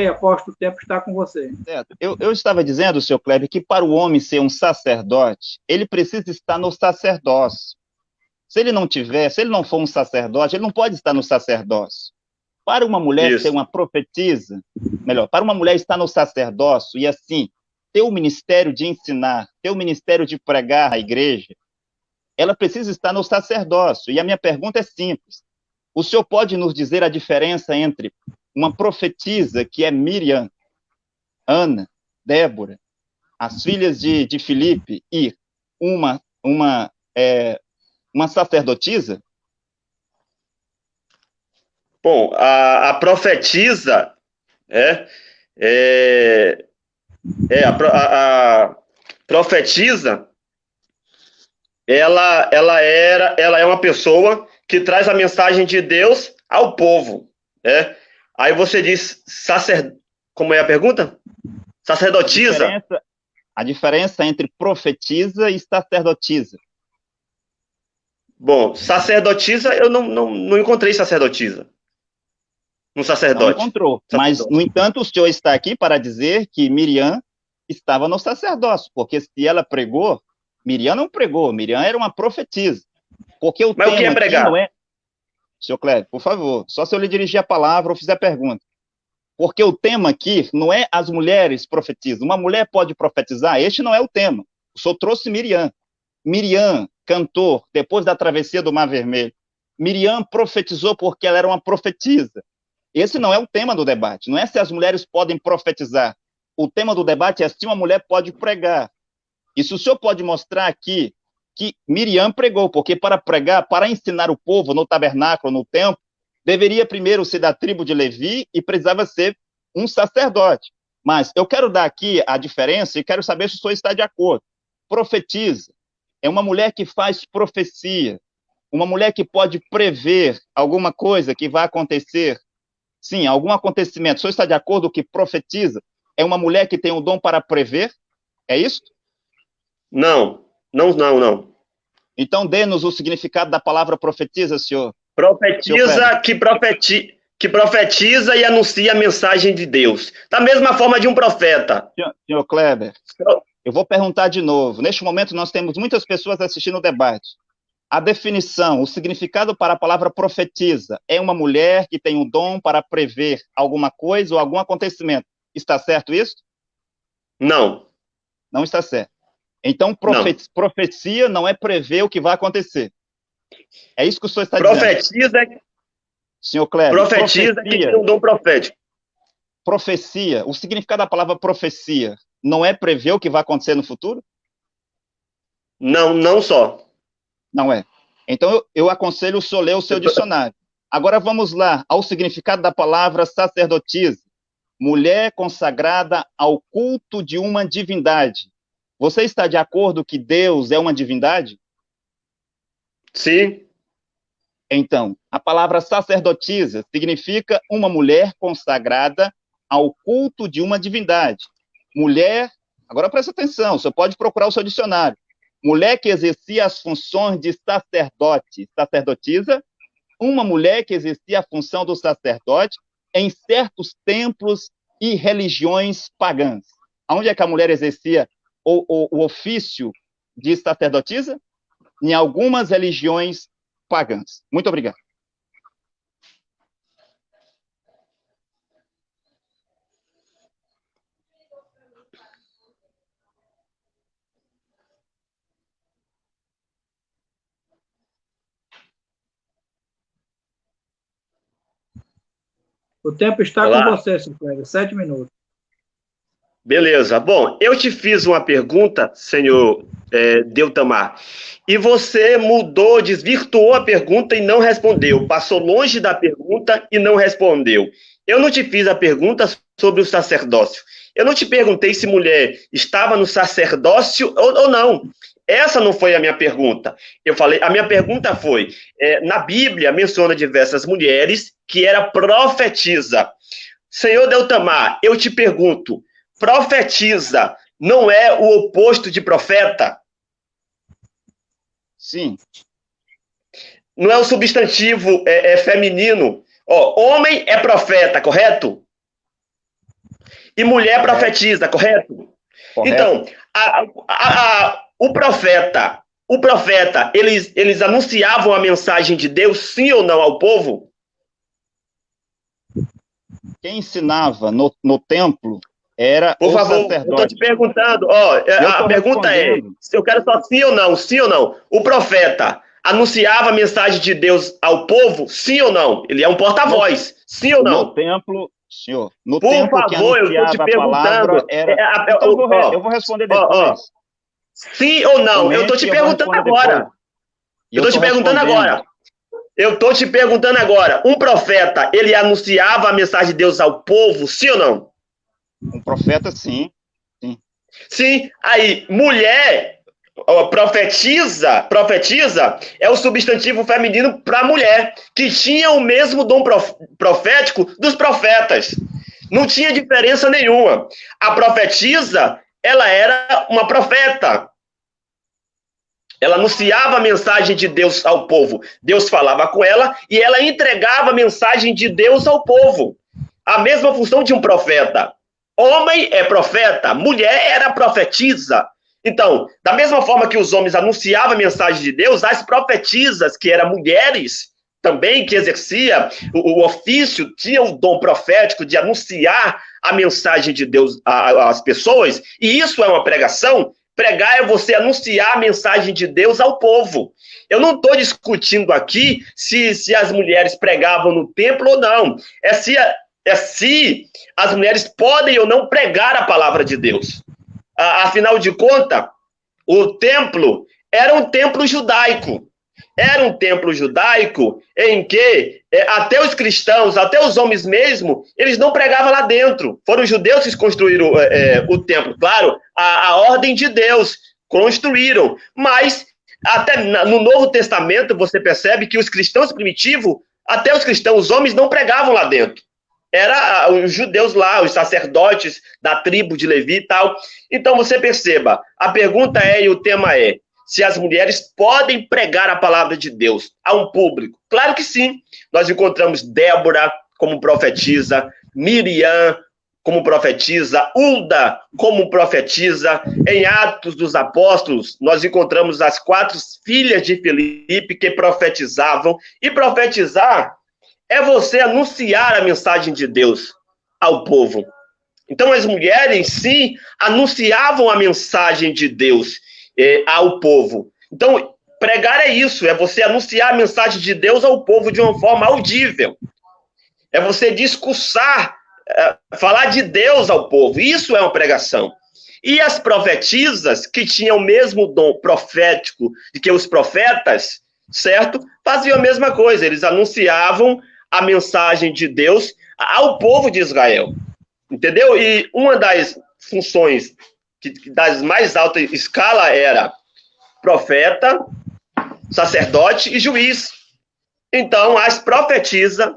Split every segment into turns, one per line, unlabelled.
aí, apóstolo, o tempo está com você.
Certo. Eu estava dizendo, senhor Kleber, que para o homem ser um sacerdote, ele precisa estar no sacerdócio. Se ele não tiver, se ele não for um sacerdote, ele não pode estar no sacerdócio. Para uma mulher ser
Isso.
uma profetisa, melhor, para uma mulher estar no sacerdócio e assim ter o ministério de ensinar, ter o ministério de pregar à igreja, ela precisa estar no sacerdócio. E a minha pergunta é simples. O senhor pode nos dizer a diferença entre uma profetisa, que é Miriam, Ana, Débora, as filhas de Filipe, e uma sacerdotisa?
Bom, a profetisa a profetisa, ela é uma pessoa que traz a mensagem de Deus ao povo, né? Aí você diz como é a pergunta? Sacerdotisa?
A diferença entre profetisa e sacerdotisa.
Bom, sacerdotisa, eu não encontrei sacerdotisa. Um sacerdote.
Não encontrou.
Sacerdote.
Mas, no entanto, o senhor está aqui para dizer que Miriam estava no sacerdócio, porque se ela pregou, Miriam não pregou, Miriam era uma profetisa. Porque
Mas o que é pregar?
Não é... Senhor Cléber, por favor, só se eu lhe dirigir a palavra ou fizer a pergunta. Porque o tema aqui não é as mulheres profetizam. Uma mulher pode profetizar? Este não é o tema. O senhor trouxe Miriam. Miriam cantou depois da travessia do Mar Vermelho. Miriam profetizou porque ela era uma profetisa. Esse não é o tema do debate. Não é se as mulheres podem profetizar. O tema do debate é se uma mulher pode pregar. E se o senhor pode mostrar aqui que Miriam pregou, porque para pregar, para ensinar o povo no tabernáculo, no templo, deveria primeiro ser da tribo de Levi e precisava ser um sacerdote. Mas eu quero dar aqui a diferença e quero saber se o senhor está de acordo. Profetiza é uma mulher que faz profecia, uma mulher que pode prever alguma coisa que vai acontecer. Sim, algum acontecimento. O senhor está de acordo que profetiza é uma mulher que tem o dom para prever? É isso?
Não.
Então, dê-nos o significado da palavra profetiza, senhor.
Profetiza que profetiza e anuncia a mensagem de Deus. Da mesma forma de um profeta.
Senhor Kleber, eu vou perguntar de novo. Neste momento, nós temos muitas pessoas assistindo o debate. A definição, o significado para a palavra profetiza é uma mulher que tem o dom para prever alguma coisa ou algum acontecimento. Está certo isso?
Não.
Não está certo. Então, profecia não é prever o que vai acontecer. É isso que o senhor está dizendo. Senhor Kleber,
profetiza que tem um dom profético.
Profecia, o significado da palavra profecia não é prever o que vai acontecer no futuro?
Não só.
Não é. Então, eu aconselho o senhor ler o seu dicionário. Agora vamos lá ao significado da palavra sacerdotisa. Mulher consagrada ao culto de uma divindade. Você está de acordo que Deus é uma divindade?
Sim.
Então, a palavra sacerdotisa significa uma mulher consagrada ao culto de uma divindade. Mulher, agora presta atenção, você pode procurar o seu dicionário. Mulher que exercia as funções de sacerdote, sacerdotisa, uma mulher que exercia a função do sacerdote em certos templos e religiões pagãs. Onde é que a mulher exercia o ofício de sacerdotisa? Em algumas religiões pagãs. Muito obrigado.
O tempo está com você, senhor Kleber. 7 minutos.
Beleza. Bom, eu te fiz uma pergunta, senhor Deutamar, e você mudou, desvirtuou a pergunta e não respondeu. Passou longe da pergunta e não respondeu. Eu não te fiz a pergunta sobre o sacerdócio. Eu não te perguntei se mulher estava no sacerdócio ou não. Essa não foi a minha pergunta. A minha pergunta foi, na Bíblia menciona diversas mulheres que era profetisa. Senhor Deutamar, eu te pergunto, profetiza não é o oposto de profeta?
Sim.
Não é o substantivo feminino? Homem é profeta, correto? E mulher profetiza, correto?
Correto.
Então, o profeta, eles anunciavam a mensagem de Deus, sim ou não, ao povo?
Quem ensinava no templo era
Por
o
favor,
sacerdote.
eu estou te perguntando, a pergunta é, se eu quero só sim ou não, sim ou não. O profeta anunciava a mensagem de Deus ao povo, sim ou não? Ele é um porta-voz, sim ou não?
No templo, senhor, no
Por
templo
favor,
que
eu estou te
anunciava a palavra
perguntando.
era... Então eu vou responder depois.
Sim ou não? Eu estou
Comente
te
e eu vou
perguntando
responder
agora.
depois.
Eu estou te perguntando agora. Eu estou te perguntando agora. Um profeta, ele anunciava a mensagem de Deus ao povo, sim ou não?
Um profeta, sim.
Sim. Aí, mulher, profetiza é o substantivo feminino para mulher, que tinha o mesmo dom profético dos profetas. Não tinha diferença nenhuma. A profetisa, ela era uma profeta. Ela anunciava a mensagem de Deus ao povo. Deus falava com ela e ela entregava a mensagem de Deus ao povo. A mesma função de um profeta. Homem é profeta, mulher era profetisa. Então, da mesma forma que os homens anunciavam a mensagem de Deus, as profetisas, que eram mulheres, também que exercia o ofício, tinha o dom profético de anunciar a mensagem de Deus às pessoas, e isso é uma pregação. Pregar é você anunciar a mensagem de Deus ao povo. Eu não estou discutindo aqui se as mulheres pregavam no templo ou não. É se as mulheres podem ou não pregar a palavra de Deus. Afinal de contas, o templo era um templo judaico. Era um templo judaico em que até os cristãos, até os homens mesmo, eles não pregavam lá dentro. Foram os judeus que construíram o templo. Claro, a ordem de Deus construíram. Mas até no Novo Testamento você percebe que os cristãos primitivos, até os cristãos, os homens não pregavam lá dentro. Era os judeus lá, os sacerdotes da tribo de Levi e tal. Então você perceba, a pergunta é e o tema é: se as mulheres podem pregar a palavra de Deus a um público? Claro que sim. Nós encontramos Débora como profetisa, Miriam como profetisa, Hulda como profetisa. Em Atos dos Apóstolos, nós encontramos as 4 filhas de Filipe que profetizavam. E profetizar é você anunciar a mensagem de Deus ao povo. Então as mulheres, sim, anunciavam a mensagem de Deus ao povo. Então, pregar é isso, é você anunciar a mensagem de Deus ao povo de uma forma audível. É você discursar, falar de Deus ao povo. Isso é uma pregação. E as profetisas, que tinham o mesmo dom profético de que os profetas, certo? Faziam a mesma coisa, eles anunciavam a mensagem de Deus ao povo de Israel. Entendeu? E uma das funções das mais alta escala era profeta, sacerdote e juiz. Então, as profetisas,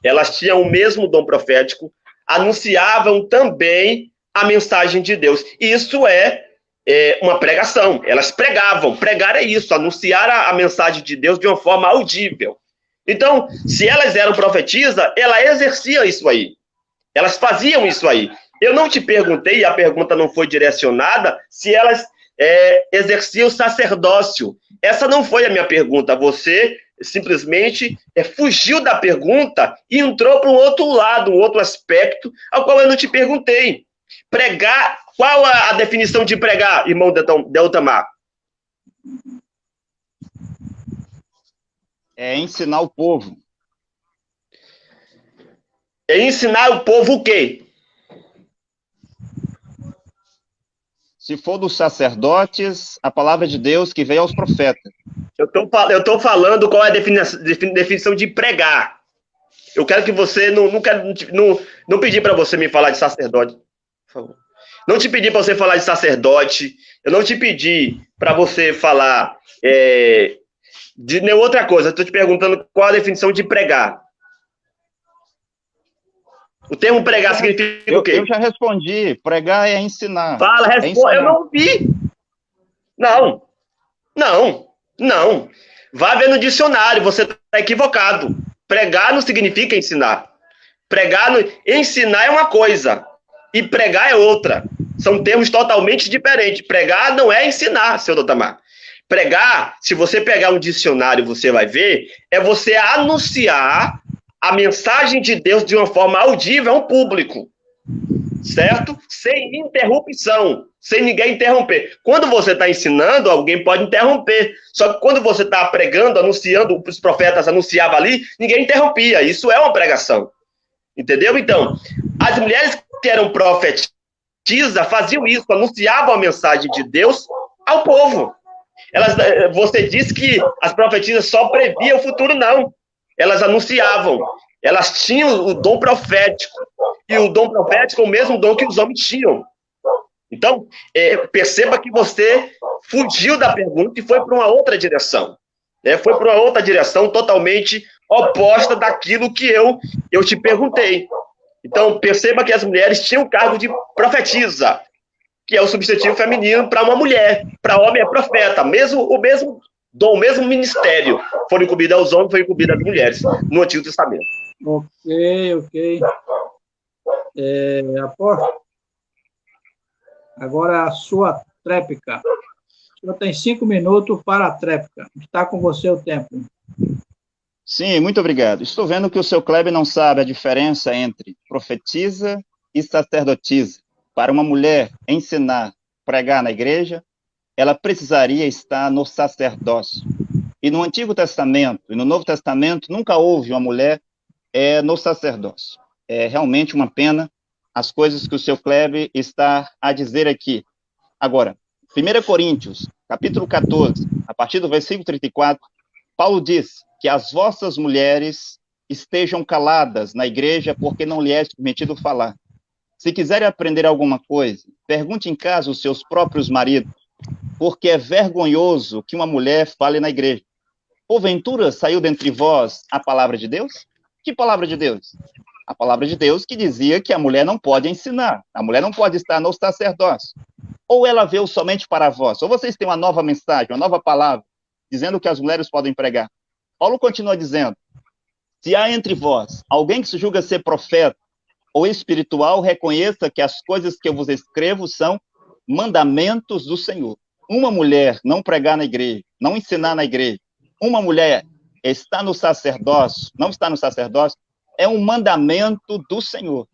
elas tinham o mesmo dom profético, anunciavam também a mensagem de Deus. Isso é uma pregação. Elas pregavam. Pregar é isso, anunciar a mensagem de Deus de uma forma audível. Então, se elas eram profetisas, ela exercia isso aí. Elas faziam isso aí. Eu não te perguntei, a pergunta não foi direcionada, se elas exerciam o sacerdócio. Essa não foi a minha pergunta. Você simplesmente fugiu da pergunta e entrou para um outro lado, um outro aspecto, ao qual eu não te perguntei. Pregar, qual a definição de pregar, irmão Deltamar?
É ensinar o povo.
É ensinar o povo o quê?
Se for dos sacerdotes, a palavra de Deus que veio aos profetas.
Eu estou falando qual é a definição de pregar. Eu quero que você não pedir para você me falar de sacerdote. Por favor. Não te pedi para você falar de sacerdote. Eu não te pedi para você falar de nenhuma outra coisa. Estou te perguntando qual a definição de pregar. O termo pregar significa o quê?
Eu já respondi. Pregar é ensinar.
Fala, responde. Eu não ouvi. Não. Vá ver no dicionário. Você está equivocado. Pregar não significa ensinar. Ensinar é uma coisa. e pregar é outra. São termos totalmente diferentes. Pregar não é ensinar, seu Doutamar. Pregar, se você pegar um dicionário, você vai ver, é você anunciar a mensagem de Deus de uma forma audível a um público, certo? Sem interrupção, sem ninguém interromper. Quando você está ensinando, alguém pode interromper. Só que quando você está pregando, anunciando, os profetas anunciavam ali, ninguém interrompia. Isso é uma pregação. Entendeu? Então, as mulheres que eram profetisas faziam isso, anunciavam a mensagem de Deus ao povo. Você disse que as profetisas só previam o futuro, não. Elas anunciavam. Elas tinham o dom profético. E o dom profético é o mesmo dom que os homens tinham. Então, perceba que você fugiu da pergunta e foi para uma outra direção. Foi para uma outra direção totalmente oposta daquilo que eu te perguntei. Então, perceba que as mulheres tinham o cargo de profetisa, que é o substantivo feminino para uma mulher. Para homem é profeta. O mesmo dom, o mesmo ministério foi incumbido aos homens, foi incumbido às mulheres no Antigo Testamento.
Ok. Apóstolo, agora a sua tréplica. O senhor tem 5 minutos para a tréplica. Está com você o tempo.
Sim, muito obrigado. Estou vendo que o seu Kleber não sabe a diferença entre profetisa e sacerdotisa. Para uma mulher ensinar, pregar na igreja, ela precisaria estar no sacerdócio. E no Antigo Testamento e no Novo Testamento nunca houve uma mulher no sacerdócio. É realmente uma pena as coisas que o seu Kleber está a dizer aqui. Agora, 1 Coríntios, capítulo 14, a partir do versículo 34, Paulo diz que as vossas mulheres estejam caladas na igreja porque não lhe é permitido falar. Se quiserem aprender alguma coisa, pergunte em casa os seus próprios maridos, porque é vergonhoso que uma mulher fale na igreja. Porventura saiu dentre vós a palavra de Deus? Que palavra de Deus? A palavra de Deus que dizia que a mulher não pode ensinar, a mulher não pode estar no sacerdócio. Ou ela veio somente para vós, ou vocês têm uma nova mensagem, uma nova palavra, dizendo que as mulheres podem pregar. Paulo continua dizendo, se há entre vós alguém que se julga ser profeta ou espiritual, reconheça que as coisas que eu vos escrevo são mandamentos do Senhor. Uma mulher não pregar na igreja, não ensinar na igreja, uma mulher está no sacerdócio, não está no sacerdócio, é um mandamento do Senhor.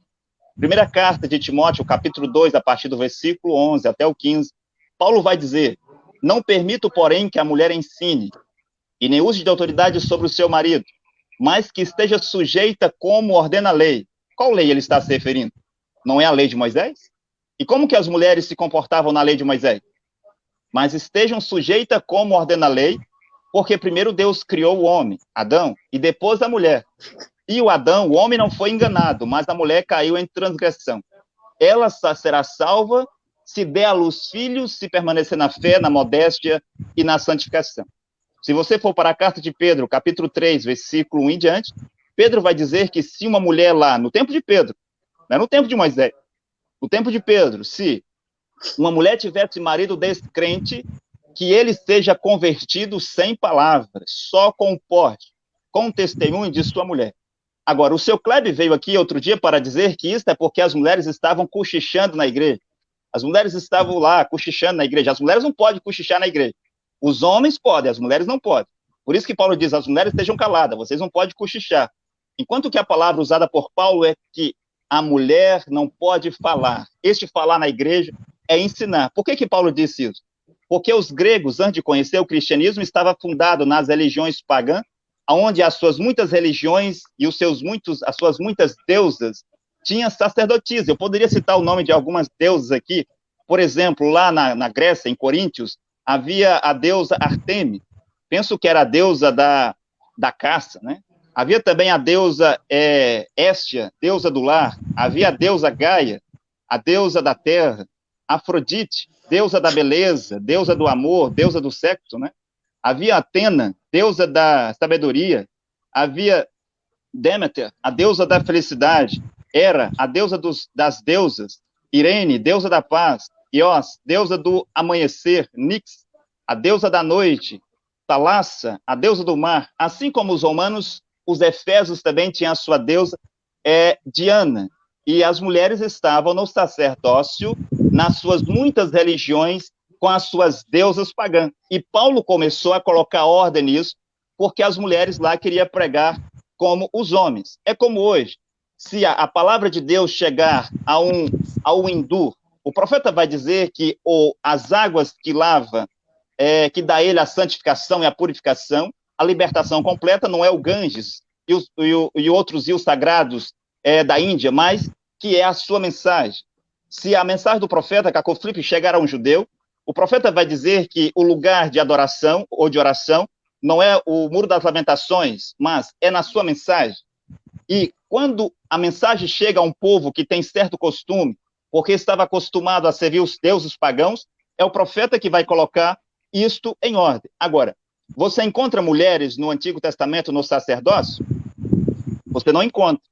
Primeira carta de Timóteo, capítulo 2, a partir do versículo 11 até o 15, Paulo vai dizer, não permito, porém, que a mulher ensine, e nem use de autoridade sobre o seu marido, mas que esteja sujeita como ordena a lei. Qual lei ele está se referindo? Não é a lei de Moisés? E como que as mulheres se comportavam na lei de Moisés? Mas estejam sujeitas como ordena a lei, porque primeiro Deus criou o homem, Adão, e depois a mulher. E o Adão, o homem não foi enganado, mas a mulher caiu em transgressão. Ela será salva se der à luz filhos, se permanecer na fé, na modéstia e na santificação. Se você for para a carta de Pedro, capítulo 3, versículo 1 em diante, Pedro vai dizer que se uma mulher lá, no tempo de Pedro, não é no tempo de Moisés, no tempo de Pedro, se uma mulher tivesse marido descrente, que ele seja convertido sem palavras, só com o porte, com o testemunho de sua mulher. Agora, o seu Kleber veio aqui outro dia para dizer que isso é porque as mulheres estavam cochichando na igreja. As mulheres estavam lá cochichando na igreja. As mulheres não podem cochichar na igreja. Os homens podem, as mulheres não podem. Por isso que Paulo diz, as mulheres estejam caladas, vocês não podem cochichar. Enquanto que a palavra usada por Paulo é que a mulher não pode falar. Este falar na igreja é ensinar. Por que Paulo disse isso? Porque os gregos, antes de conhecer o cristianismo, estavam fundados nas religiões pagãs, onde as suas muitas religiões e as suas muitas deusas tinham sacerdotisas. Eu poderia citar o nome de algumas deusas aqui. Por exemplo, lá na Grécia, em Coríntios, havia a deusa Artemi. Penso que era a deusa da caça, né? Havia também a deusa Hestia, deusa do lar. Havia a deusa Gaia, a deusa da terra. Afrodite, deusa da beleza, deusa do amor, deusa do sexo, né? Havia Atena, deusa da sabedoria. Havia Deméter, a deusa da felicidade. Hera, a deusa das deusas. Irene, deusa da paz. Iós, deusa do amanhecer. Nix, a deusa da noite. Thalassa, a deusa do mar. Assim como os romanos, os efésios também tinham a sua deusa, Diana. e as mulheres estavam no sacerdócio, nas suas muitas religiões, com as suas deusas pagãs. E Paulo começou a colocar ordem nisso, porque as mulheres lá queriam pregar como os homens. É como hoje, se a palavra de Deus chegar ao hindu, o profeta vai dizer que as águas que lava, que dá a ele a santificação e a purificação, a libertação completa, não é o Ganges e outros rios sagrados da Índia, mas que é a sua mensagem. Se a mensagem do profeta Cacoflipe chegar a um judeu, o profeta vai dizer que o lugar de adoração ou de oração não é o Muro das Lamentações, mas é na sua mensagem. E quando a mensagem chega a um povo que tem certo costume, porque estava acostumado a servir os deuses pagãos, é o profeta que vai colocar isto em ordem. Agora, você encontra mulheres no Antigo Testamento no sacerdócio? Você não encontra.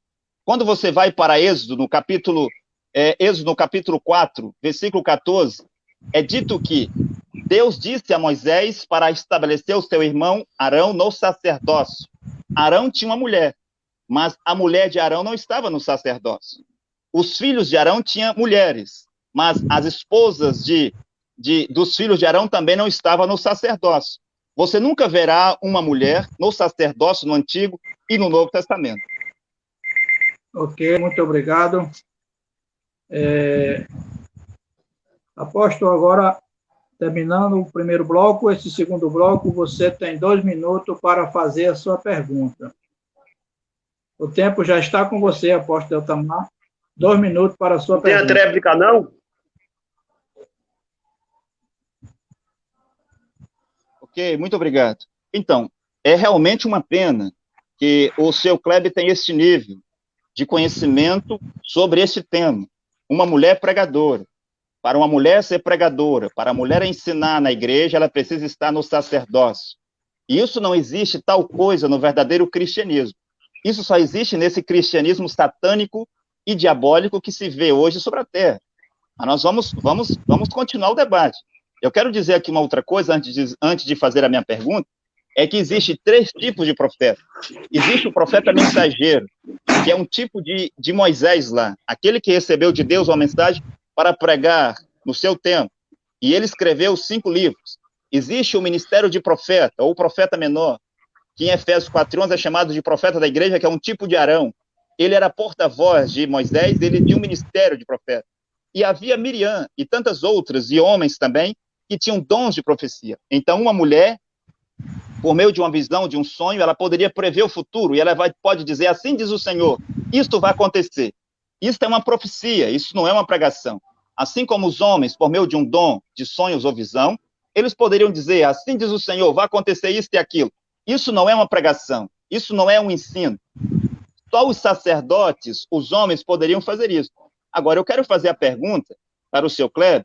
Quando você vai para Êxodo, no capítulo 4, versículo 14, é dito que Deus disse a Moisés para estabelecer o seu irmão Arão no sacerdócio. Arão tinha uma mulher, mas a mulher de Arão não estava no sacerdócio. Os filhos de Arão tinham mulheres, mas as esposas dos filhos de Arão também não estavam no sacerdócio. Você nunca verá uma mulher no sacerdócio no Antigo e no Novo Testamento.
Ok, muito obrigado. Apóstolo, agora, terminando o primeiro bloco, esse segundo bloco, você tem 2 minutos para fazer a sua pergunta. O tempo já está com você, apóstolo Eltamar. 2 minutos para a sua pergunta.
Tem a tréplica, não?
Ok, muito obrigado. Então, é realmente uma pena que o seu Kleber tem esse nível de conhecimento sobre esse tema. Uma mulher pregadora. Para uma mulher ser pregadora, para a mulher ensinar na igreja, ela precisa estar no sacerdócio. E isso não existe tal coisa no verdadeiro cristianismo. Isso só existe nesse cristianismo satânico e diabólico que se vê hoje sobre a terra. Mas nós vamos continuar o debate. Eu quero dizer aqui uma outra coisa, antes de fazer a minha pergunta, é que existe 3 tipos de profeta. Existe o profeta mensageiro, que é um tipo de Moisés lá, aquele que recebeu de Deus uma mensagem para pregar no seu tempo. E ele escreveu 5 livros. Existe o ministério de profeta, ou profeta menor, que em Efésios 4:11 é chamado de profeta da igreja, que é um tipo de Arão. Ele era porta-voz de Moisés, ele tinha um ministério de profeta. E havia Miriam e tantas outras, e homens também, que tinham dons de profecia. Então, uma mulher, por meio de uma visão, de um sonho, ela poderia prever o futuro, e ela pode dizer, assim diz o Senhor, isto vai acontecer. Isso é uma profecia, isso não é uma pregação. Assim como os homens, por meio de um dom de sonhos ou visão, eles poderiam dizer, assim diz o Senhor, vai acontecer isso e aquilo. Isso não é uma pregação, isso não é um ensino. Só os sacerdotes, os homens, poderiam fazer isso. Agora, eu quero fazer a pergunta para o seu Kleber,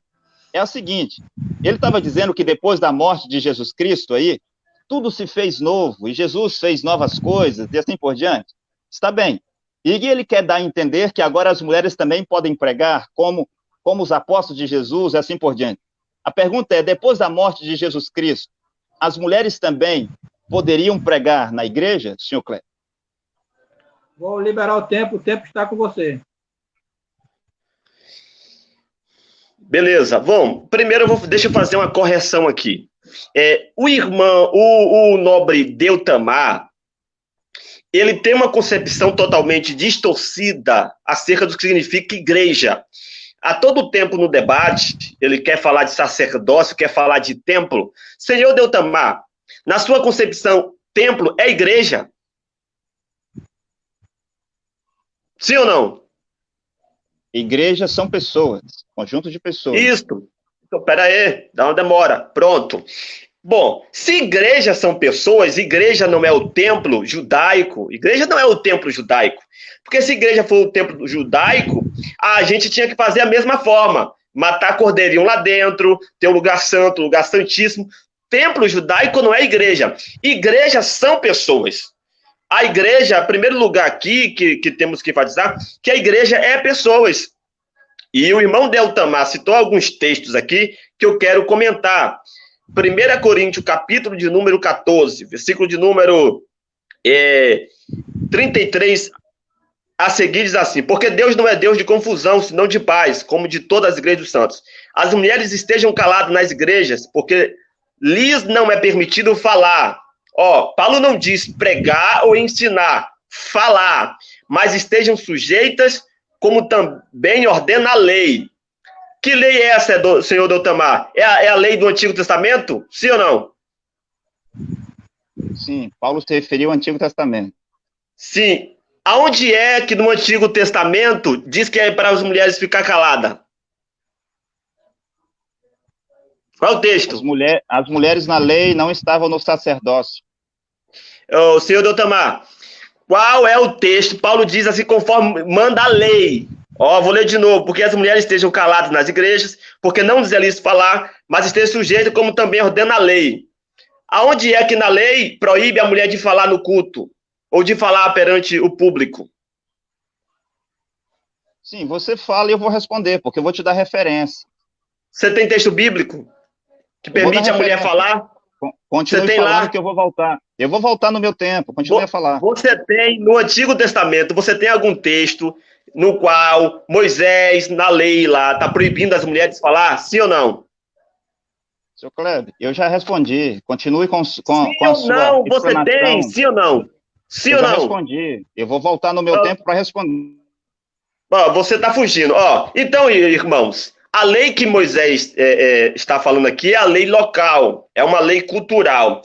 é a seguinte, ele estava dizendo que depois da morte de Jesus Cristo aí, tudo se fez novo, e Jesus fez novas coisas, e assim por diante. Está bem. E ele quer dar a entender que agora as mulheres também podem pregar, como os apóstolos de Jesus, e assim por diante. A pergunta é, depois da morte de Jesus Cristo, as mulheres também poderiam pregar na igreja, senhor Cleber?
Vou liberar o tempo está com você.
Beleza. Bom, primeiro deixa eu fazer uma correção aqui. O nobre Deltamar, ele tem uma concepção totalmente distorcida acerca do que significa igreja. A todo tempo no debate, ele quer falar de sacerdócio, quer falar de templo. Senhor Deltamar, na sua concepção, templo é igreja? Sim ou não?
Igrejas são pessoas, conjunto de pessoas.
Isso. Então, pera aí, dá uma demora. Pronto. Bom, se igrejas são pessoas, igreja não é o templo judaico. Igreja não é o templo judaico. Porque se igreja for o templo judaico, a gente tinha que fazer a mesma forma. Matar cordeirinho lá dentro, ter um lugar santo, um lugar santíssimo. Templo judaico não é igreja. Igrejas são pessoas. A igreja, em primeiro lugar aqui, que temos que enfatizar, que a igreja é pessoas. E o irmão Deltamar citou alguns textos aqui que eu quero comentar. 1 Coríntios, capítulo de número 14, versículo de número 33 a seguir diz assim: porque Deus não é Deus de confusão, senão de paz, como de todas as igrejas dos santos. As mulheres estejam caladas nas igrejas, porque lhes não é permitido falar. Ó, Paulo não diz pregar ou ensinar, falar, mas estejam sujeitas, como também ordena a lei. Que lei é essa, senhor Doutamar? É a lei do Antigo Testamento? Sim ou não?
Sim, Paulo se referiu ao Antigo Testamento.
Sim. Aonde é que no Antigo Testamento diz que é para as mulheres ficar caladas? Qual é o texto?
As mulheres na lei não estavam no sacerdócio.
Ô, senhor Doutamar, qual é o texto? Paulo diz assim, conforme manda a lei. Ó, vou ler de novo. Porque as mulheres estejam caladas nas igrejas, porque não lhes é lícito falar, mas estejam sujeitas, como também ordena a lei. Aonde é que na lei proíbe a mulher de falar no culto? Ou de falar perante o público?
Sim, você fala e eu vou responder, porque eu vou te dar referência.
Você tem texto bíblico que permite a mulher falar?
Continue
você tem
falando
lá?
que eu vou voltar. Eu vou voltar no meu tempo, continue a falar.
Você tem, no Antigo Testamento, você tem algum texto no qual Moisés, na lei lá, está proibindo as mulheres de falar? Sim ou não?
Seu Kleber, eu já respondi. Continue com a sua
não, você
explanação.
tem? Sim ou não? Sim ou não?
Eu já respondi. Eu vou voltar no meu tempo para responder.
Você está fugindo. Então, irmãos, a lei que Moisés está falando aqui é a lei local, é uma lei cultural.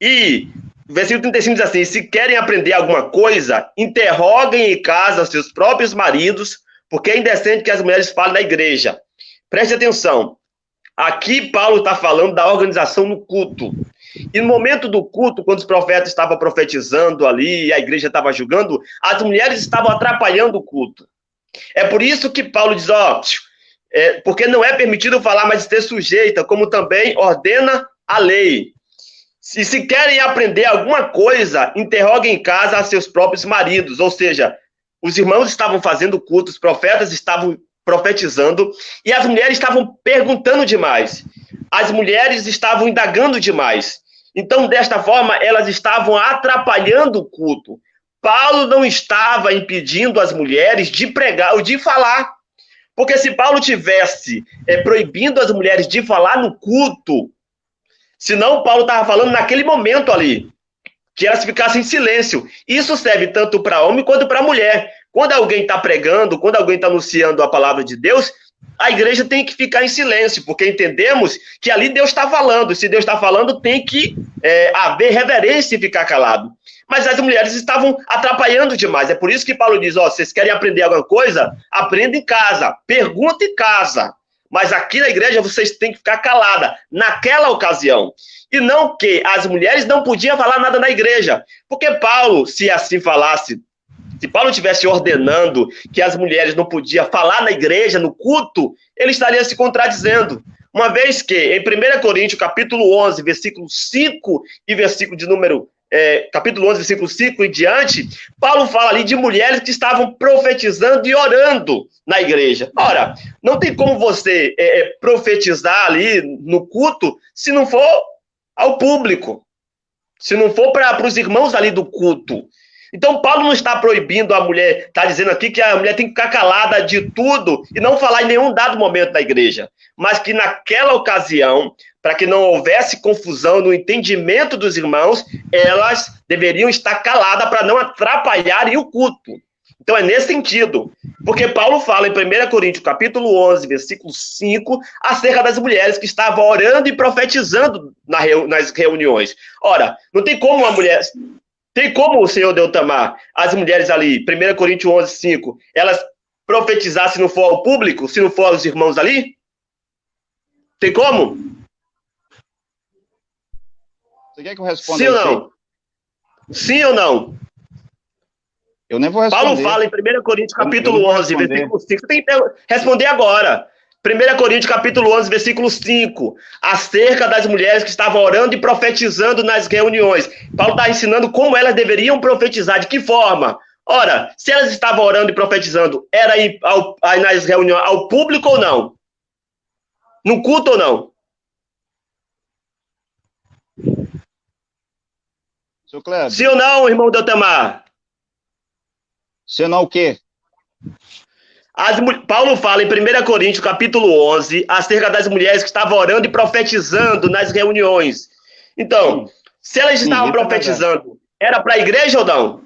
E o versículo 35 diz assim: se querem aprender alguma coisa, interroguem em casa seus próprios maridos, porque é indecente que as mulheres falem na igreja. Preste atenção. Aqui Paulo está falando da organização no culto. E no momento do culto, quando os profetas estavam profetizando ali, e a igreja estava julgando, as mulheres estavam atrapalhando o culto. É por isso que Paulo diz, porque não é permitido falar, mas ter sujeita, como também ordena a lei. Se querem aprender alguma coisa, interroguem em casa a seus próprios maridos. Ou seja, os irmãos estavam fazendo culto, os profetas estavam profetizando, e as mulheres estavam perguntando demais. As mulheres estavam indagando demais. Então, desta forma, elas estavam atrapalhando o culto. Paulo não estava impedindo as mulheres de pregar ou de falar. Porque se Paulo tivesse proibindo as mulheres de falar no culto, senão Paulo estava falando naquele momento ali, que elas ficassem em silêncio. Isso serve tanto para homem quanto para mulher. Quando alguém está pregando, quando alguém está anunciando a palavra de Deus, a igreja tem que ficar em silêncio, porque entendemos que ali Deus está falando. Se Deus está falando, tem que haver reverência e ficar calado. Mas as mulheres estavam atrapalhando demais. É por isso que Paulo diz, vocês querem aprender alguma coisa? Aprenda em casa, pergunta em casa. Mas aqui na igreja vocês têm que ficar calada, naquela ocasião. E não que as mulheres não podiam falar nada na igreja. Porque Paulo, se assim falasse, se Paulo estivesse ordenando que as mulheres não podiam falar na igreja, no culto, ele estaria se contradizendo. Uma vez que, em 1 Coríntios, capítulo 11, versículo 5 e versículo de número... capítulo 11, versículo 5 e diante, Paulo fala ali de mulheres que estavam profetizando e orando na igreja. Ora, não tem como você profetizar ali no culto se não for ao público, se não for para os irmãos ali do culto. Então, Paulo não está proibindo a mulher, está dizendo aqui que a mulher tem que ficar calada de tudo e não falar em nenhum dado momento da igreja, mas que naquela ocasião, para que não houvesse confusão no entendimento dos irmãos, elas deveriam estar caladas para não atrapalharem o culto. Então, é nesse sentido, porque Paulo fala em 1 Coríntios, capítulo 11, versículo 5, acerca das mulheres que estavam orando e profetizando nas reuniões. Ora, não tem como uma mulher... Tem como, o senhor Deltamar, as mulheres ali, 1 Coríntios 11, 5, elas profetizar se não for ao público, se não for aos irmãos ali? Tem como?
Você quer que eu responda?
Sim ou não? Sim ou não?
Eu nem vou responder.
Paulo fala em 1 Coríntios, capítulo 11, versículo 5. Você tem que responder agora. 1 Coríntios, capítulo 11, versículo 5, acerca das mulheres que estavam orando e profetizando nas reuniões. Paulo está ensinando como elas deveriam profetizar, de que forma? Ora, se elas estavam orando e profetizando, era aí nas reuniões ao público ou não? No culto ou não?
Seu Kleber.
Sim ou não, irmão Deltamar?
Se não o quê?
Paulo fala em 1 Coríntios, capítulo 11, acerca das mulheres que estavam orando e profetizando nas reuniões. Então, se elas estavam profetizando, era para a igreja ou não?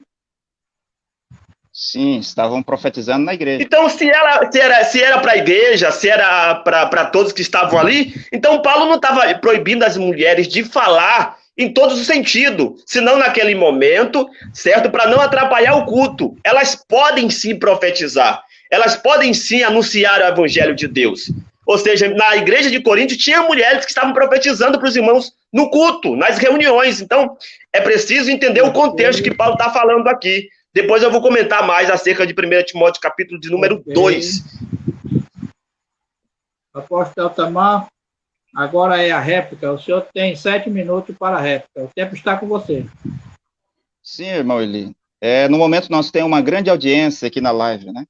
Sim, estavam profetizando na igreja.
Então, se era para a igreja, se era para todos que estavam ali, então Paulo não estava proibindo as mulheres de falar em todos os sentidos, senão naquele momento, certo? Para não atrapalhar o culto. Elas podem sim profetizar, elas podem sim anunciar o evangelho de Deus. Ou seja, na igreja de Corinto tinha mulheres que estavam profetizando para os irmãos no culto, nas reuniões. Então, é preciso entender o contexto que Paulo está falando aqui. Depois eu vou comentar mais acerca de 1 Timóteo, capítulo de número 2.
Apóstolo Eltamar, agora é a réplica. O senhor tem 7 minutos para a réplica. O tempo está com você.
Sim, irmão Eli. No momento nós temos uma grande audiência aqui na live, né?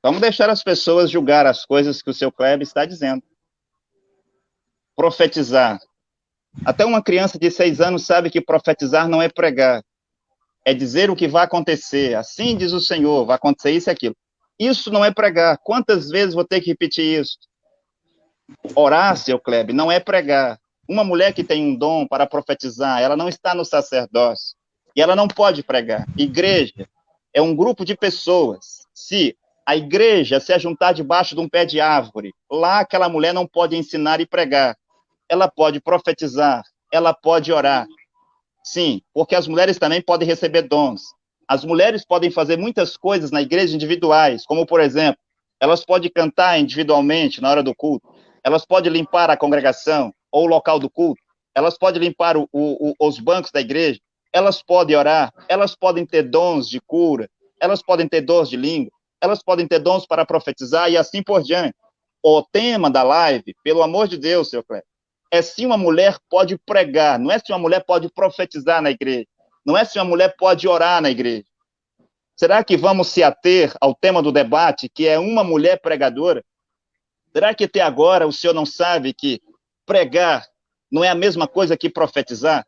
Vamos deixar as pessoas julgar as coisas que o seu Kleber está dizendo. Profetizar. Até uma criança de 6 anos sabe que profetizar não é pregar. É dizer o que vai acontecer. Assim diz o Senhor, vai acontecer isso e aquilo. Isso não é pregar. Quantas vezes vou ter que repetir isso? Orar, seu Kleber, não é pregar. Uma mulher que tem um dom para profetizar, ela não está no sacerdócio. E ela não pode pregar. Igreja é um grupo de pessoas. Se a igreja se ajuntar debaixo de um pé de árvore, lá aquela mulher não pode ensinar e pregar. Ela pode profetizar, ela pode orar. Sim, porque as mulheres também podem receber dons. As mulheres podem fazer muitas coisas na igreja individuais, como, por exemplo, elas podem cantar individualmente na hora do culto, elas podem limpar a congregação ou o local do culto, elas podem limpar os bancos da igreja, elas podem orar, elas podem ter dons de cura, elas podem ter dons de língua, elas podem ter dons para profetizar e assim por diante. O tema da live, pelo amor de Deus, seu Cleber, é se uma mulher pode pregar, não é se uma mulher pode profetizar na igreja, não é se uma mulher pode orar na igreja. Será que vamos se ater ao tema do debate, que é uma mulher pregadora? Será que até agora o senhor não sabe que pregar não é a mesma coisa que profetizar?